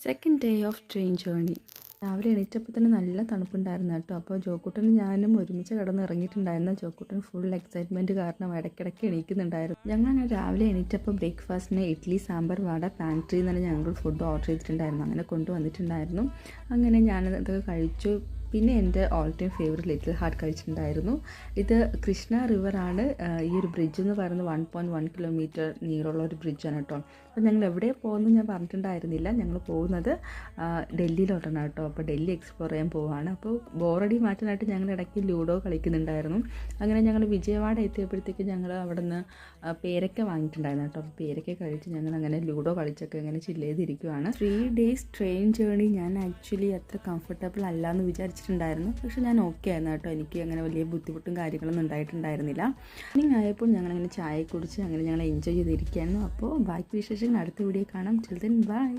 Second day of train journey. രാവിലെ എണീറ്റപ്പോൾ തന്നെ നല്ല തണുപ്പുണ്ടായിരുന്നു കേട്ടോ. അപ്പോൾ ജോക്കുട്ടനും ഞാനും ഒരുമിച്ച് കിടന്ന് ഇറങ്ങിയിട്ടുണ്ടായിരുന്നു. ജോക്കുട്ടൻ ഫുൾ എക്സൈറ്റ്മെൻറ്റ് കാരണം ഇടയ്ക്കിടയ്ക്ക് എണീക്കുന്നുണ്ടായിരുന്നു. ഞങ്ങൾ രാവിലെ എണീറ്റപ്പോൾ ബ്രേക്ക്ഫാസ്റ്റിന് ഇഡ്ഡലി, സാമ്പാർ, വട പാൻട്രി എന്ന് പറഞ്ഞാൽ ഞങ്ങൾ ഫുഡ് ഓർഡർ ചെയ്തിട്ടുണ്ടായിരുന്നു. അങ്ങനെ കൊണ്ടുവന്നിട്ടുണ്ടായിരുന്നു. അങ്ങനെ ഞാനതൊക്കെ കഴിച്ചു. പിന്നെ എൻ്റെ all time favourite Little Heart കഴിച്ചിട്ടുണ്ടായിരുന്നു. ഇത് കൃഷ്ണ റിവറാണ്. ഈ ഒരു ബ്രിഡ്ജ് എന്ന് പറയുന്നത് 1.1 കിലോമീറ്റർ നീളമുള്ള ഒരു ബ്രിഡ്ജാണ് കേട്ടോ. അപ്പോൾ ഞങ്ങൾ എവിടെ പോകുന്നു ഞാൻ പറഞ്ഞിട്ടുണ്ടായിരുന്നില്ല. ഞങ്ങൾ പോകുന്നത് ഡൽഹിയിലോട്ടാണ് കേട്ടോ. അപ്പോൾ ഡൽഹി എക്സ്പ്ലോർ ചെയ്യാൻ പോവുകയാണ്. അപ്പോൾ ബോറടി മാറ്റാനായിട്ട് ഞങ്ങൾ ഇടയ്ക്ക് ലൂഡോ കളിക്കുന്നുണ്ടായിരുന്നു. അങ്ങനെ ഞങ്ങൾ വിജയവാഡ എത്തിയപ്പോഴത്തേക്ക് ഞങ്ങൾ അവിടെ നിന്ന് പേരക്ക വാങ്ങിയിട്ടുണ്ടായിരുന്നു കേട്ടോ. അപ്പോൾ പേരക്ക കഴിച്ച് ഞങ്ങൾ അങ്ങനെ ലൂഡോ കളിച്ചൊക്കെ അങ്ങനെ ചില്ല് ചെയ്തിരിക്കുകയാണ്. 3 ഡേയ്സ് ട്രെയിൻ ജേർണി ഞാൻ ആക്ച്വലി അത്ര കംഫർട്ടബിൾ അല്ല എന്ന് വിചാരിച്ചിട്ടുണ്ടായിരുന്നു. പക്ഷേ ഞാൻ ഓക്കെ ആയിരുന്നു കേട്ടോ. എനിക്ക് അങ്ങനെ വലിയ ബുദ്ധിമുട്ടും കാര്യങ്ങളൊന്നും ഉണ്ടായിട്ടുണ്ടായിരുന്നില്ല. ഈവനിങ് ആയപ്പോൾ ഞങ്ങളങ്ങനെ ചായ കുടിച്ച് അങ്ങനെ ഞങ്ങൾ എൻജോയ് ചെയ്തിരിക്കുകയായിരുന്നു. അപ്പോൾ ബാക്കി വിശേഷങ്ങൾ അടുത്ത വീഡിയോ കാണാം. Till then bye.